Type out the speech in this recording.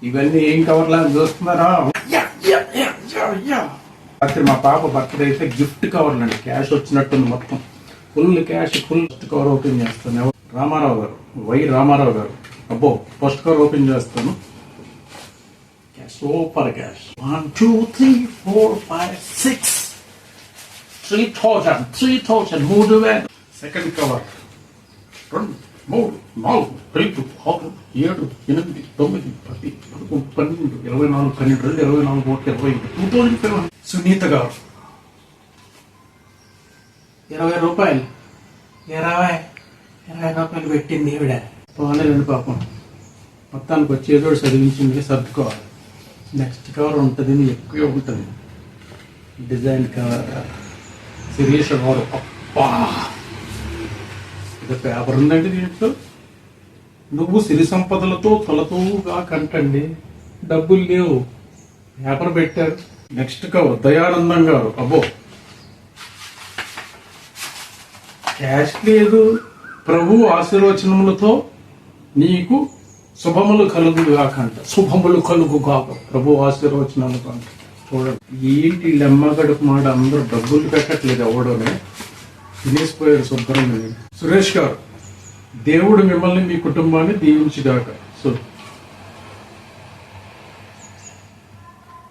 ఇవన్నీ ఏం కవర్లా చూస్తున్నారా? రాత్రి మా పాప బర్త్డే అయితే గిఫ్ట్ కవర్లు అండి, క్యాష్ వచ్చినట్టుంది మొత్తం. Full cash, full cover open చేస్తాను. రామారావు గారు, వై రామారావు గారు. అబ్బో, ఫస్ట్ కవర్ ఓపెన్ చేస్తాను. Super cash. 1 2 3 4 5 6 3,000 3,000. Second cover 2 3 4 5 6 7 8 9 10 11 12 24 12 24 25 Sunitha గారు 20 రూపాయలు 20 రూపాయలు పెట్టింది ఈవిడ. పోలేదండి పాపం, మొత్తానికి వచ్చి ఏదో చదివించింది, సర్దుకోవాలి. నెక్స్ట్ కవర్ ఉంటుంది, ఎక్కువ ఉంటుంది. Design cover, Shirisha cover. అప్పా, ఇది పేపర్ ఉందండి దీంట్లో. నువ్వు సిరి సంపదలతో తలతోగా కంటండి, డబ్బులు లేవు, పేపర్ పెట్టారు. నెక్స్ట్ కవర్ దయానందం గారు. అబ్బో, క్యాష్ లేదు. ప్రభు ఆశీర్వచనములతో నీకు శుభములు కలుగుగాకంట, శుభములు కలుగుగాక, ప్రభు ఆశీర్వచనాలతో అంట. చూడండి ఏంటి లెమ్మగడుపు మాట, అందరూ డబ్బులు పెట్టట్లేదు, ఎవడోనే తినేసిపోయారు శుభ్రంగా. సురేష్ గారు, దేవుడు మిమ్మల్ని మీ కుటుంబాన్ని దీవించుగాక. సో